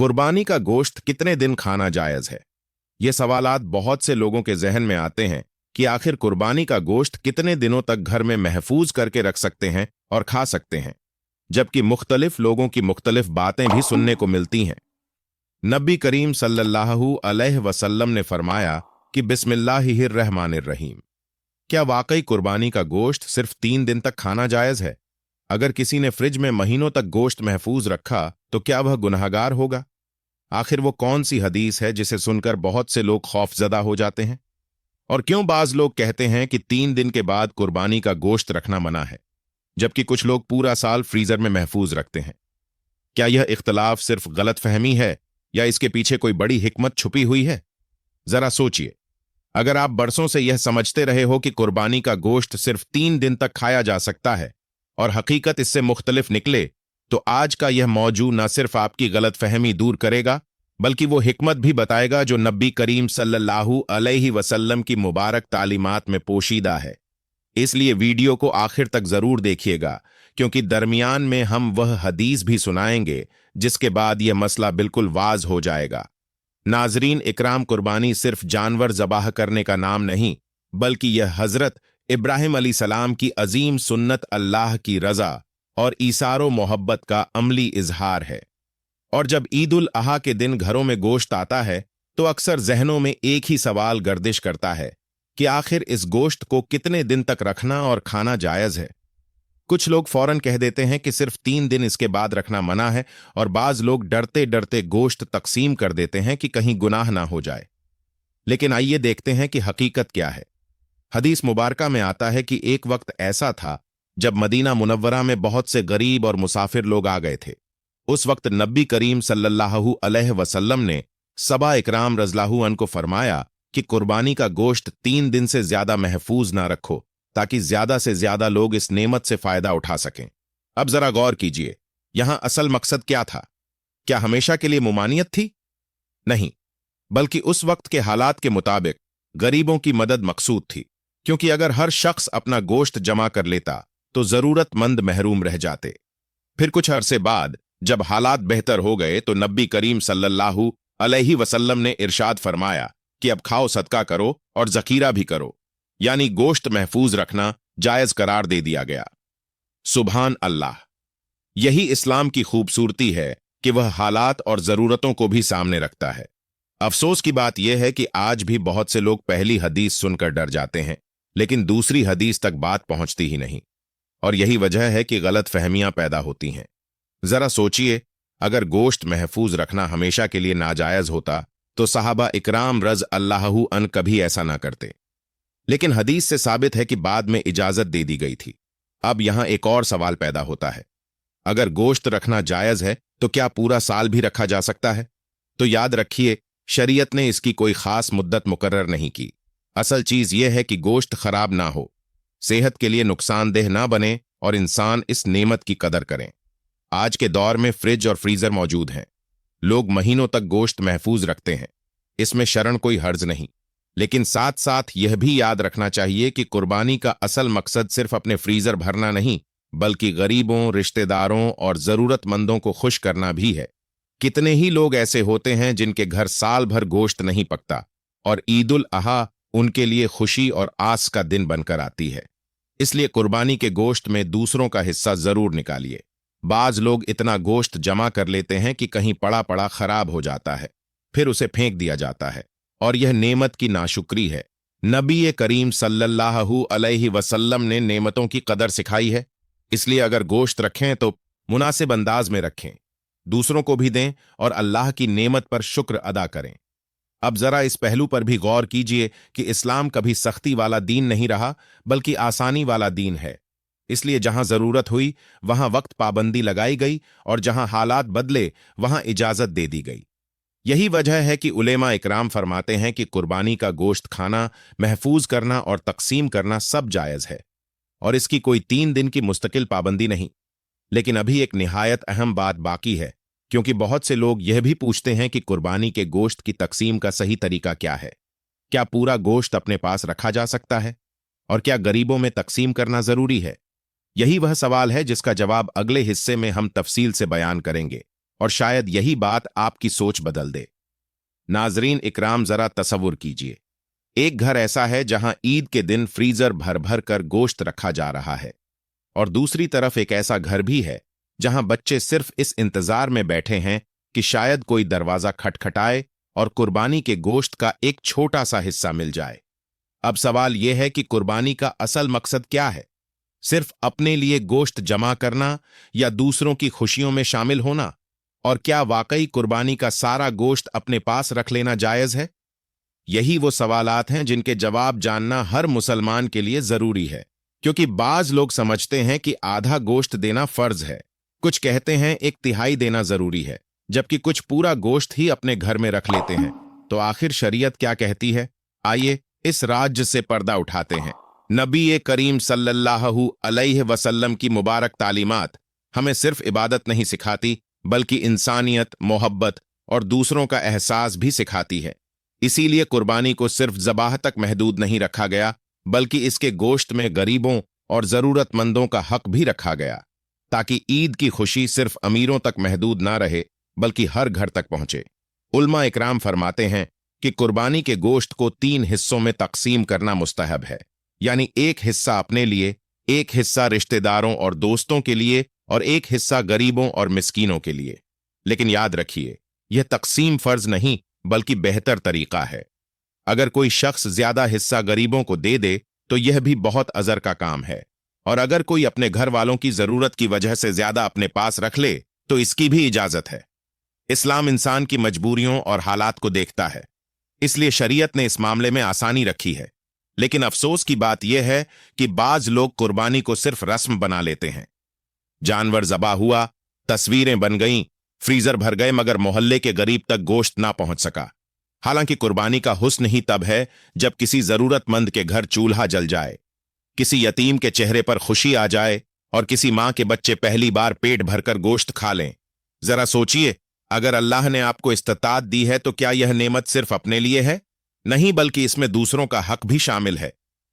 कुर्बानी का गोश्त कितने दिन खाना जायज है? ये सवालात बहुत से लोगों के जहन में आते हैं कि आखिर कुर्बानी का गोश्त कितने दिनों तक घर में महफूज करके रख सकते हैं और खा सकते हैं, जबकि मुख्तलिफ लोगों की मुख्तलिफ बातें भी सुनने को मिलती हैं। नबी करीम सल्लल्लाहु अलैहि वसल्लम ने फरमाया कि बिस्मिल्लाहिर्रहमानिर्रहीम। क्या वाकई कुर्बानी का गोश्त सिर्फ 3 दिन तक खाना जायज है? अगर किसी ने फ्रिज में महीनों तक गोश्त महफूज रखा तो क्या वह गुनहगार होगा? आखिर वो कौन सी हदीस है जिसे सुनकर बहुत से लोग खौफजदा हो जाते हैं? और क्यों बाज लोग कहते हैं कि 3 दिन के बाद कुर्बानी का गोश्त रखना मना है, जबकि कुछ लोग पूरा साल फ्रीजर में महफूज रखते हैं? क्या यह इख्तलाफ सिर्फ गलत फहमी है या इसके पीछे कोई बड़ी हिकमत छुपी हुई है? जरा सोचिए, अगर आप बरसों से यह समझते रहे हो कि कुर्बानी का गोश्त सिर्फ 3 दिन तक खाया जा सकता है और हकीकत इससे मुख्तलिफ निकले, तो आज का यह मौजू न सिर्फ आपकी गलत फहमी दूर करेगा, बल्कि वो हिकमत भी बताएगा जो नबी करीम सल्लल्लाहु अलैहि वसल्लम की मुबारक तालीमात में पोशीदा है। इसलिए वीडियो को आखिर तक जरूर देखिएगा, क्योंकि दरमियान में हम वह हदीस भी सुनाएंगे जिसके बाद यह मसला बिल्कुल वाज हो जाएगा। नाजरीन इकराम, कुर्बानी सिर्फ जानवर ज़बाह करने का नाम नहीं, बल्कि यह हजरत इब्राहिम अलैहिस्सलाम की अजीम सुन्नत, अल्लाह की रज़ा और ईसारो मोहब्बत का अमली इजहार है। और जब ईद उल अहा के दिन घरों में गोश्त आता है तो अक्सर जहनों में एक ही सवाल गर्दिश करता है कि आखिर इस गोश्त को कितने दिन तक रखना और खाना जायज है। कुछ लोग फौरन कह देते हैं कि सिर्फ 3 दिन, इसके बाद रखना मना है, और बाज लोग डरते डरते गोश्त तकसीम कर देते हैं कि कहीं गुनाह ना हो जाए। लेकिन आइए देखते हैं कि हकीकत क्या है। हदीस मुबारका में आता है कि एक वक्त ऐसा था जब मदीना मुनव्वरा में बहुत से गरीब और मुसाफिर लोग आ गए थे। उस वक्त नबी करीम सल्लल्लाहु अलैहि वसल्लम ने सबा इकराम रज़ियल्लाहु अन्हु को फरमाया कि कुर्बानी का गोश्त 3 दिन से ज्यादा महफूज ना रखो, ताकि ज्यादा से ज्यादा लोग इस नेमत से फायदा उठा सकें। अब जरा गौर कीजिए, यहां असल मकसद क्या था? क्या हमेशा के लिए मुमानियत थी? नहीं, बल्कि उस वक्त के हालात के मुताबिक गरीबों की मदद मकसूद थी, क्योंकि अगर हर शख्स अपना गोश्त जमा कर लेता तो जरूरतमंद महरूम रह जाते। फिर कुछ अरसे बाद जब हालात बेहतर हो गए तो नबी करीम सल्लल्लाहु अलैहि वसल्लम ने इरशाद फरमाया कि अब खाओ, सदका करो और जखीरा भी करो, यानी गोश्त महफूज रखना जायज करार दे दिया गया। सुभान अल्लाह! यही इस्लाम की खूबसूरती है कि वह हालात और जरूरतों को भी सामने रखता है। अफसोस की बात यह है कि आज भी बहुत से लोग पहली हदीस सुनकर डर जाते हैं, लेकिन दूसरी हदीस तक बात पहुंचती ही नहीं, और यही वजह है कि गलत फहमियां पैदा होती हैं। जरा सोचिए, अगर गोश्त महफूज रखना हमेशा के लिए नाजायज होता तो सहाबा इकराम रज़ अल्लाहु अन कभी ऐसा ना करते। लेकिन हदीस से साबित है कि बाद में इजाजत दे दी गई थी। अब यहां एक और सवाल पैदा होता है, अगर गोश्त रखना जायज है तो क्या पूरा साल भी रखा जा सकता है? तो याद रखिए, शरीयत ने इसकी कोई खास मुद्दत मुकर्रर नहीं की। असल चीज यह है कि गोश्त खराब ना हो, सेहत के लिए नुकसानदेह ना बने और इंसान इस नेमत की कदर करें। आज के दौर में फ्रिज और फ्रीजर मौजूद हैं, लोग महीनों तक गोश्त महफूज रखते हैं, इसमें शरन कोई हर्ज नहीं। लेकिन साथ साथ यह भी याद रखना चाहिए कि कुर्बानी का असल मकसद सिर्फ अपने फ्रीजर भरना नहीं, बल्कि गरीबों, रिश्तेदारों और जरूरतमंदों को खुश करना भी है। कितने ही लोग ऐसे होते हैं जिनके घर साल भर गोश्त नहीं पकता, और ईद उल अहा उनके लिए खुशी और आस का दिन बनकर आती है। इसलिए कुर्बानी के गोश्त में दूसरों का हिस्सा जरूर निकालिए। बाज लोग इतना गोश्त जमा कर लेते हैं कि कहीं पड़ा पड़ा खराब हो जाता है, फिर उसे फेंक दिया जाता है, और यह नेमत की नाशुक्री है। नबी करीम सल्लल्लाहु अलैहि वसल्लम ने नेमतों की कदर सिखाई है, इसलिए अगर गोश्त रखें तो मुनासिब अंदाज में रखें, दूसरों को भी दें और अल्लाह की नेमत पर शुक्र अदा करें। अब जरा इस पहलू पर भी गौर कीजिए कि इस्लाम कभी सख्ती वाला दीन नहीं रहा, बल्कि आसानी वाला दीन है। इसलिए जहां जरूरत हुई वहां वक्त पाबंदी लगाई गई, और जहां हालात बदले वहां इजाजत दे दी गई। यही वजह है कि उलेमा इकराम फरमाते हैं कि कुर्बानी का गोश्त खाना, महफूज करना और तकसीम करना सब जायज है, और इसकी कोई 3 दिन की मुस्तकिल पाबंदी नहीं। लेकिन अभी एक निहायत अहम बात बाकी है, क्योंकि बहुत से लोग यह भी पूछते हैं कि कुर्बानी के गोश्त की तकसीम का सही तरीका क्या है। क्या पूरा गोश्त अपने पास रखा जा सकता है, और क्या गरीबों में तकसीम करना जरूरी है? यही वह सवाल है जिसका जवाब अगले हिस्से में हम तफसील से बयान करेंगे। और शायद यही बात आपकी सोच बदल दे। नाजरीन इकराम, जरा तसव्वुर कीजिए, एक घर ऐसा है जहां ईद के दिन फ्रीजर भर भर कर गोश्त रखा जा रहा है, और दूसरी तरफ एक ऐसा घर भी है जहां बच्चे सिर्फ इस इंतजार में बैठे हैं कि शायद कोई दरवाजा खटखटाए और कुर्बानी के गोश्त का एक छोटा सा हिस्सा मिल जाए। अब सवाल यह है कि कुर्बानी का असल मकसद क्या है? सिर्फ अपने लिए गोश्त जमा करना या दूसरों की खुशियों में शामिल होना? और क्या वाकई कुर्बानी का सारा गोश्त अपने पास रख लेना जायज है? यही वो सवालात हैं जिनके जवाब जानना हर मुसलमान के लिए जरूरी है, क्योंकि बाज लोग समझते हैं कि आधा गोश्त देना फर्ज है, कुछ कहते हैं एक तिहाई देना जरूरी है, जबकि कुछ पूरा गोश्त ही अपने घर में रख लेते हैं। तो आखिर शरीयत क्या कहती है? आइए इस राज्य से पर्दा उठाते हैं। नबी करीम सल्लल्लाहु अलैहि वसल्लम की मुबारक तालीमात हमें सिर्फ इबादत नहीं सिखाती, बल्कि इंसानियत, मोहब्बत और दूसरों का एहसास भी सिखाती है। इसीलिए कुर्बानी को सिर्फ ज़बाह तक महदूद नहीं रखा गया, बल्कि इसके गोश्त में गरीबों और ज़रूरतमंदों का हक भी रखा गया, ताकि ईद की खुशी सिर्फ अमीरों तक महदूद ना रहे, बल्कि हर घर तक पहुंचे। उलमा इकराम फरमाते हैं कि कुर्बानी के गोश्त को 3 हिस्सों में तकसीम करना मुस्तहब है, यानी एक हिस्सा अपने लिए, एक हिस्सा रिश्तेदारों और दोस्तों के लिए, और एक हिस्सा गरीबों और मिस्कीनों के लिए। लेकिन याद रखिए, यह तकसीम फर्ज नहीं, बल्कि बेहतर तरीका है। अगर कोई शख्स ज्यादा हिस्सा गरीबों को दे दे तो यह भी बहुत अजर का काम है, और अगर कोई अपने घर वालों की जरूरत की वजह से ज्यादा अपने पास रख ले तो इसकी भी इजाजत है। इस्लाम इंसान की मजबूरियों और हालात को देखता है, इसलिए शरीयत ने इस मामले में आसानी रखी है। लेकिन अफसोस की बात यह है कि बाज लोग कुर्बानी को सिर्फ रस्म बना लेते हैं। जानवर ज़बा हुआ, तस्वीरें बन गईं, फ्रीजर भर गए, मगर मोहल्ले के गरीब तक गोश्त ना पहुंच सका। हालांकि कुर्बानी का हुस्न ही तब है जब किसी जरूरतमंद के घर चूल्हा जल जाए, किसी यतीम के चेहरे पर खुशी आ जाए, और किसी मां के बच्चे पहली बार पेट भरकर गोश्त खा लें। जरा सोचिए, अगर अल्लाह ने आपको इस्तिताअत दी है तो क्या यह नेमत सिर्फ अपने लिए है? नहीं, बल्कि इसमें दूसरों का हक भी शामिल है।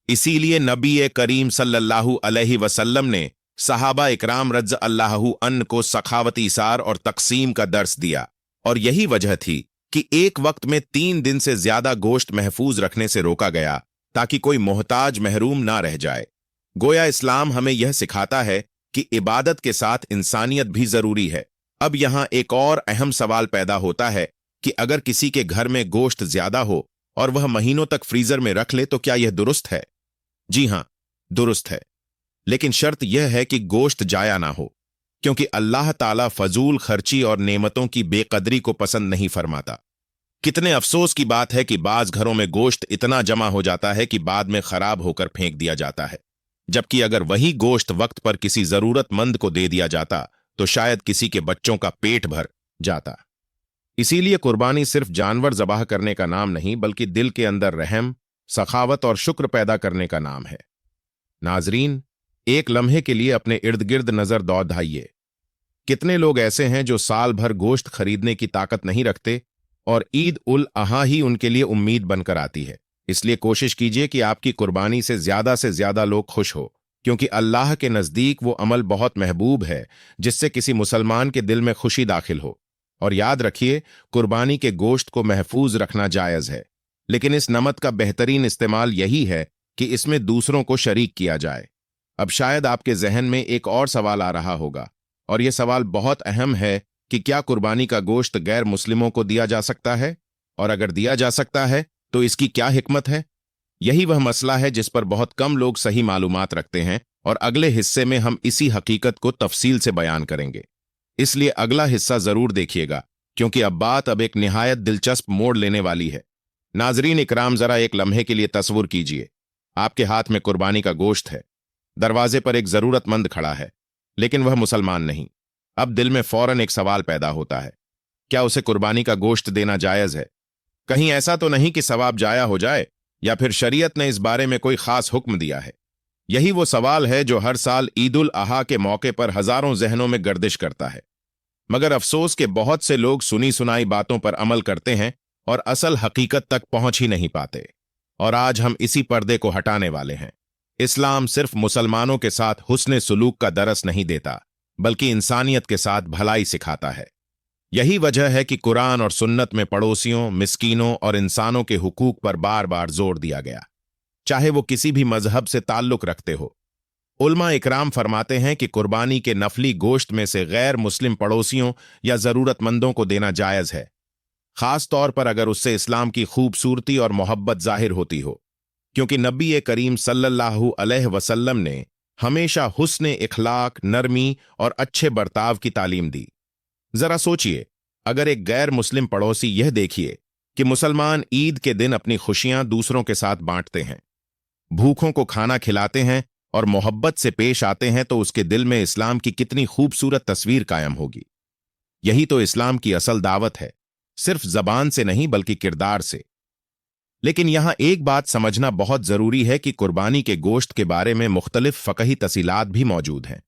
इसीलिए नबी करीम सल्लल्लाहु अलैहि वसल्लम ने सहाबा इकराम रज़ अल्लाहु अन को सखावती इसार और तकसीम का दर्स दिया, और यही वजह थी कि एक वक्त में 3 दिन से ज्यादा गोश्त महफूज रखने से रोका गया, ताकि कोई मोहताज महरूम ना रह जाए। गोया इस्लाम हमें यह सिखाता है कि इबादत के साथ इंसानियत भी जरूरी है। अब यहां एक और अहम सवाल पैदा होता है कि अगर किसी के घर में गोश्त ज्यादा हो और वह महीनों तक फ्रीजर में रख ले तो क्या यह दुरुस्त है? जी हां, दुरुस्त है, लेकिन शर्त यह है कि गोश्त जाया ना हो, क्योंकि अल्लाह ताला फजूल खर्ची और नेमतों की बेकदरी को पसंद नहीं फरमाता। कितने अफसोस की बात है कि बाज घरों में गोश्त इतना जमा हो जाता है कि बाद में खराब होकर फेंक दिया जाता है, जबकि अगर वही गोश्त वक्त पर किसी जरूरतमंद को दे दिया जाता तो शायद किसी के बच्चों का पेट भर जाता। इसीलिए कुर्बानी सिर्फ जानवर ज़बाह करने का नाम नहीं, बल्कि दिल के अंदर रहम, सखावत और शुक्र पैदा करने का नाम है। नाजरीन, एक लम्हे के लिए अपने इर्द गिर्द नजर दौड़ाइए। कितने लोग ऐसे हैं जो साल भर गोश्त खरीदने की ताकत नहीं रखते, और ईद उल अहा ही उनके लिए उम्मीद बनकर आती है। इसलिए कोशिश कीजिए कि आपकी कुर्बानी से ज्यादा लोग खुश हो, क्योंकि अल्लाह के नज़दीक वो अमल बहुत महबूब है जिससे किसी मुसलमान के दिल में खुशी दाखिल हो। और याद रखिए, कुर्बानी के गोश्त को महफूज रखना जायज़ है, लेकिन इस नमत का बेहतरीन इस्तेमाल यही है कि इसमें दूसरों को शरीक किया जाए। अब शायद आपके जहन में एक और सवाल आ रहा होगा, और यह सवाल बहुत अहम है कि क्या कुर्बानी का गोश्त गैर मुस्लिमों को दिया जा सकता है? और अगर दिया जा सकता है तो इसकी क्या हिकमत है? यही वह मसला है जिस पर बहुत कम लोग सही मालूमात रखते हैं, और अगले हिस्से में हम इसी हकीकत को तफसील से बयान करेंगे। इसलिए अगला हिस्सा जरूर देखिएगा, क्योंकि अब बात एक निहायत दिलचस्प मोड़ लेने वाली है। नाजरीन इकराम, जरा एक लम्हे के लिए तस्वुर कीजिए, आपके हाथ में कुर्बानी का गोश्त है, दरवाजे पर एक जरूरतमंद खड़ा है, लेकिन वह मुसलमान नहीं। अब दिल में फौरन एक सवाल पैदा होता है, क्या उसे कुर्बानी का गोश्त देना जायज है? कहीं ऐसा तो नहीं कि सवाब जाया हो जाए, या फिर शरीयत ने इस बारे में कोई खास हुक्म दिया है? यही वो सवाल है जो हर साल ईद उल अहा के मौके पर हजारों जहनों में गर्दिश करता है। मगर अफसोस के बहुत से लोग सुनी सुनाई बातों पर अमल करते हैं और असल हकीकत तक पहुंच ही नहीं पाते। और आज हम इसी पर्दे को हटाने वाले हैं। इस्लाम सिर्फ मुसलमानों के साथ हुस्ने सुलूक का दरस नहीं देता, बल्कि इंसानियत के साथ भलाई सिखाता है। यही वजह है कि कुरान और सुन्नत में पड़ोसियों, मिस्कीनों और इंसानों के हुकूक पर बार बार जोर दिया गया, चाहे वो किसी भी मजहब से ताल्लुक रखते हो। उलमा इकराम फरमाते हैं कि कुर्बानी के नफली गोश्त में से गैर मुस्लिम पड़ोसियों या ज़रूरतमंदों को देना जायज़ है, खास तौर पर अगर उससे इस्लाम की खूबसूरती और मोहब्बत जाहिर होती हो, क्योंकि नबी करीम सल्लल्लाहु अलैहि वसल्लम ने हमेशा हुस्न इखलाक, नरमी और अच्छे बर्ताव की तालीम दी। जरा सोचिए, अगर एक गैर मुस्लिम पड़ोसी यह देखिए कि मुसलमान ईद के दिन अपनी खुशियां दूसरों के साथ बांटते हैं, भूखों को खाना खिलाते हैं और मोहब्बत से पेश आते हैं, तो उसके दिल में इस्लाम की कितनी खूबसूरत तस्वीर कायम होगी। यही तो इस्लाम की असल दावत है, सिर्फ जबान से नहीं बल्कि किरदार से। लेकिन यहां एक बात समझना बहुत जरूरी है कि कुर्बानी के गोश्त के बारे में मुख्तलिफ फ़क़ही तसीलात भी मौजूद हैं।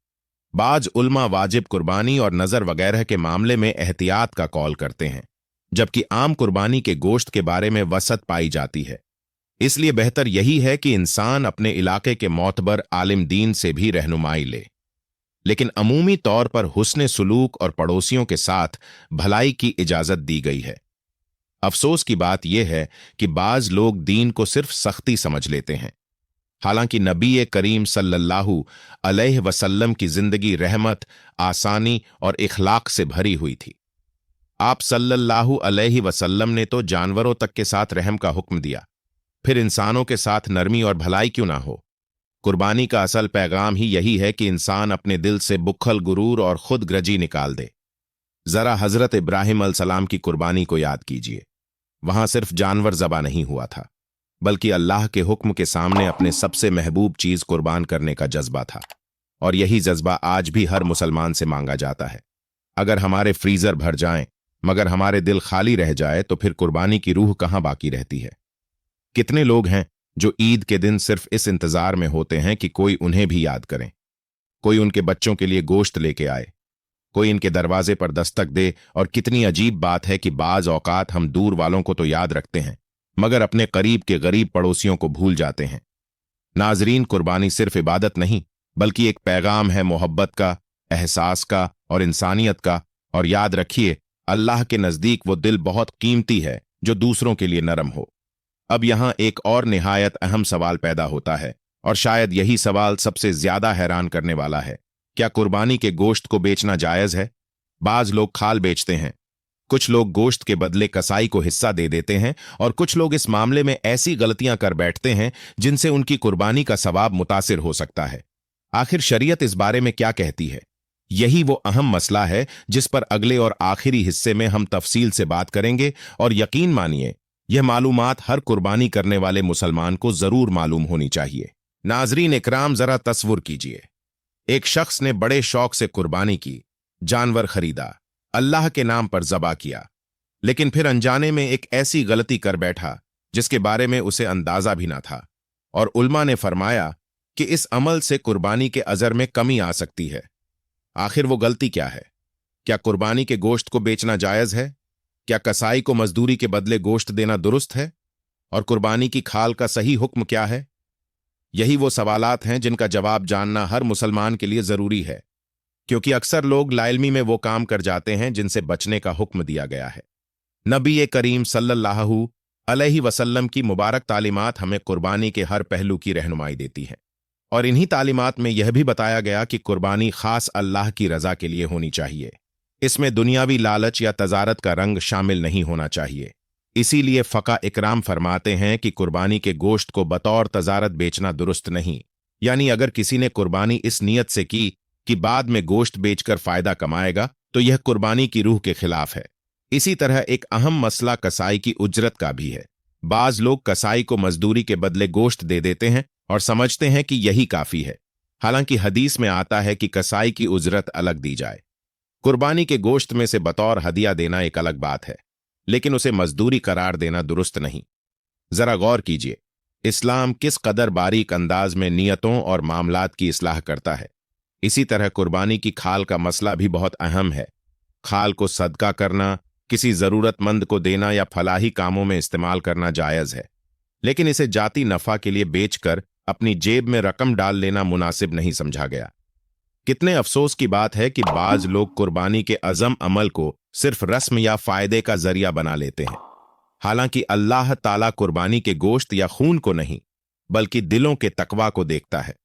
बाज उल्मा वाजिब कुर्बानी और नज़र वगैरह के मामले में एहतियात का कॉल करते हैं, जबकि आम कुर्बानी के गोश्त के बारे में वसत पाई जाती है। इसलिए बेहतर यही है कि इंसान अपने इलाके के मोतबर आलिम दीन से भी रहनुमाई ले। लेकिन अमूमी तौर पर हुस्ने सुलूक और पड़ोसियों के साथ भलाई की इजाज़त दी गई है। अफसोस की बात यह है कि बाज लोग दीन को सिर्फ सख्ती समझ लेते हैं, हालांकि नबी करीम सल्लल्लाहु अलैहि वसल्लम की जिंदगी रहमत, आसानी और इखलाक से भरी हुई थी। आप सल्लल्लाहु अलैहि वसल्लम ने तो जानवरों तक के साथ रहम का हुक्म दिया, फिर इंसानों के साथ नरमी और भलाई क्यों ना हो। कुर्बानी का असल पैगाम ही यही है कि इंसान अपने दिल से बुखल, गुरूर और खुद ग्रजी निकाल दे। जरा हजरत इब्राहिम अलैहिस्सलाम की कुर्बानी को याद कीजिए। वहां सिर्फ जानवर ज़बा नहीं हुआ था, बल्कि अल्लाह के हुक्म के सामने अपने सबसे महबूब चीज कुर्बान करने का जज्बा था। और यही जज्बा आज भी हर मुसलमान से मांगा जाता है। अगर हमारे फ्रीजर भर जाएं मगर हमारे दिल खाली रह जाए, तो फिर कुर्बानी की रूह कहां बाकी रहती है। कितने लोग हैं जो ईद के दिन सिर्फ इस इंतजार में होते हैं कि कोई उन्हें भी याद करें, कोई उनके बच्चों के लिए गोश्त लेके आए, कोई इनके दरवाजे पर दस्तक दे। और कितनी अजीब बात है कि बाज औकात हम दूर वालों को तो याद रखते हैं, मगर अपने करीब के गरीब पड़ोसियों को भूल जाते हैं। नाजरीन, कुर्बानी सिर्फ इबादत नहीं बल्कि एक पैगाम है मोहब्बत का, एहसास का और इंसानियत का। और याद रखिए, अल्लाह के नज़दीक वो दिल बहुत कीमती है जो दूसरों के लिए नरम हो। अब यहां एक और निहायत अहम सवाल पैदा होता है, और शायद यही सवाल सबसे ज्यादा हैरान करने वाला है। क्या कुर्बानी के गोश्त को बेचना जायज है? बाज लोग खाल बेचते हैं, कुछ लोग गोश्त के बदले कसाई को हिस्सा दे देते हैं, और कुछ लोग इस मामले में ऐसी गलतियां कर बैठते हैं जिनसे उनकी कुर्बानी का सवाब मुतासिर हो सकता है। आखिर शरीयत इस बारे में क्या कहती है? यही वो अहम मसला है जिस पर अगले और आखिरी हिस्से में हम तफसील से बात करेंगे। और यकीन मानिए, यह मालूमात हर कुर्बानी करने वाले मुसलमान को जरूर मालूम होनी चाहिए। नाजरीन इकराम, जरा तस्वुर कीजिए, एक शख्स ने बड़े शौक से कुर्बानी की, जानवर खरीदा, अल्लाह के नाम पर ज़बा किया, लेकिन फिर अनजाने में एक ऐसी गलती कर बैठा जिसके बारे में उसे अंदाजा भी ना था। और उल्मा ने फरमाया कि इस अमल से कुर्बानी के अजर में कमी आ सकती है। आखिर वो गलती क्या है? क्या कुर्बानी के गोश्त को बेचना जायज है? क्या कसाई को मजदूरी के बदले गोश्त देना दुरुस्त है? और कुर्बानी की खाल का सही हुक्म क्या है? यही वो सवालात हैं जिनका जवाब जानना हर मुसलमान के लिए जरूरी है, क्योंकि अक्सर लोग लाइल्मी में वो काम कर जाते हैं जिनसे बचने का हुक्म दिया गया है। नबी करीम सल्लल्लाहु अलैहि वसल्लम की मुबारक तालीमात हमें कुर्बानी के हर पहलू की रहनुमाई देती हैं, और इन्हीं तालीमात में यह भी बताया गया कि कुर्बानी खास अल्लाह की रजा के लिए होनी चाहिए। इसमें दुनियावी लालच या तजारत का रंग शामिल नहीं होना चाहिए। इसीलिए फ़क़ा इकराम फरमाते हैं कि कुर्बानी के गोश्त को बतौर तजारत बेचना दुरुस्त नहीं। यानी अगर किसी ने कुर्बानी इस नीयत से की कि बाद में गोश्त बेचकर फायदा कमाएगा, तो यह कुर्बानी की रूह के खिलाफ है। इसी तरह एक अहम मसला कसाई की उजरत का भी है। बाज लोग कसाई को मजदूरी के बदले गोश्त दे देते हैं और समझते हैं कि यही काफी है, हालांकि हदीस में आता है कि कसाई की उजरत अलग दी जाए। कुर्बानी के गोश्त में से बतौर हदिया देना एक अलग बात है, लेकिन उसे मजदूरी करार देना दुरुस्त नहीं। जरा गौर कीजिए, इस्लाम किस कदर बारीक अंदाज में नियतों और मामलात की इस्लाह करता है। इसी तरह कुर्बानी की खाल का मसला भी बहुत अहम है। खाल को सदका करना, किसी जरूरतमंद को देना या फलाही कामों में इस्तेमाल करना जायज है, लेकिन इसे जाती नफा के लिए बेचकर अपनी जेब में रकम डाल लेना मुनासिब नहीं समझा गया। कितने अफसोस की बात है कि बाज लोग कुर्बानी के अज़म अमल को सिर्फ रस्म या फायदे का जरिया बना लेते हैं। हालांकि अल्लाह ताला कुर्बानी के गोश्त या खून को नहीं, बल्कि दिलों के तकवा को देखता है।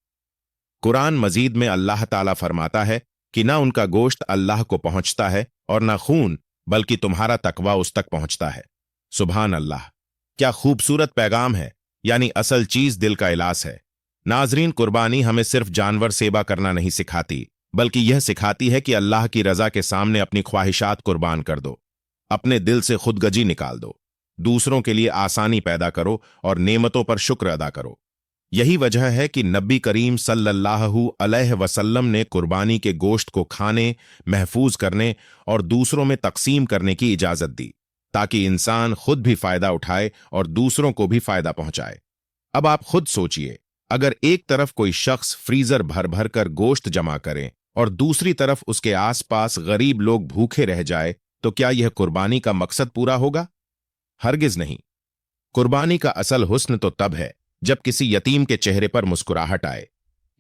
कुरान मजीद में अल्लाह ताला फरमाता है कि ना उनका गोश्त अल्लाह को पहुंचता है और ना खून, बल्कि तुम्हारा तकवा उस तक पहुंचता है। सुभान अल्लाह, क्या खूबसूरत पैगाम है। यानी असल चीज दिल का इलाज है। नाजरीन, कुर्बानी हमें सिर्फ जानवर सेवा करना नहीं सिखाती, बल्कि यह सिखाती है कि अल्लाह की रजा के सामने अपनी ख्वाहिशात कुर्बान कर दो, अपने दिल से खुदगजी निकाल दो, दूसरों के लिए आसानी पैदा करो और नेमतों पर शुक्र अदा करो। यही वजह है कि नबी करीम सल्लल्लाहु अलैहि वसल्लम ने कुर्बानी के गोश्त को खाने, महफूज करने और दूसरों में तकसीम करने की इजाजत दी, ताकि इंसान खुद भी फायदा उठाए और दूसरों को भी फायदा पहुंचाए। अब आप खुद सोचिए, अगर एक तरफ कोई शख्स फ्रीजर भर भर कर गोश्त जमा करे और दूसरी तरफ उसके आसपास गरीब लोग भूखे रह जाए, तो क्या यह कुर्बानी का मकसद पूरा होगा? हरगिज नहीं। कुर्बानी का असल हुस्न तो तब है जब किसी यतीम के चेहरे पर मुस्कुराहट आए,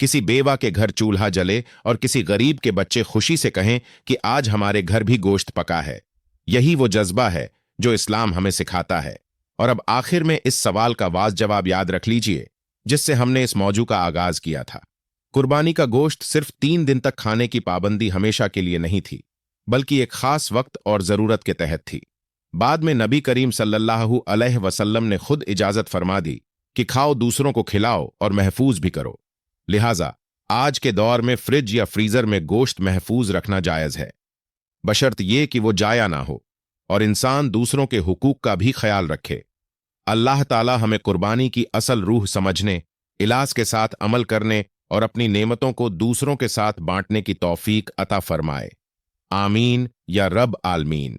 किसी बेवा के घर चूल्हा जले और किसी गरीब के बच्चे खुशी से कहें कि आज हमारे घर भी गोश्त पका है। यही वो जज्बा है जो इस्लाम हमें सिखाता है। और अब आखिर में इस सवाल का वाज जवाब याद रख लीजिए जिससे हमने इस मौजू का आगाज किया था। कुर्बानी का गोश्त सिर्फ 3 दिन तक खाने की पाबंदी हमेशा के लिए नहीं थी, बल्कि एक खास वक्त और जरूरत के तहत थी। बाद में नबी करीम सल्लल्लाहु अलैहि वसल्लम ने खुद इजाजत फरमा दी कि खाओ, दूसरों को खिलाओ और महफूज भी करो। लिहाजा आज के दौर में फ्रिज या फ्रीजर में गोश्त महफूज रखना जायज है, बशर्त ये कि वो जाया ना हो और इंसान दूसरों के हुकूक का भी ख्याल रखे। अल्लाह ताला हमें कुर्बानी की असल रूह समझने, इलाज के साथ अमल करने और अपनी नेमतों को दूसरों के साथ बांटने की तौफीक अता फरमाए। आमीन या रब आलमीन।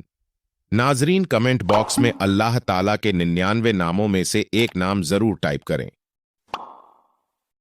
नाजरीन, कमेंट बॉक्स में अल्लाह ताला के 99 नामों में से एक नाम जरूर टाइप करें।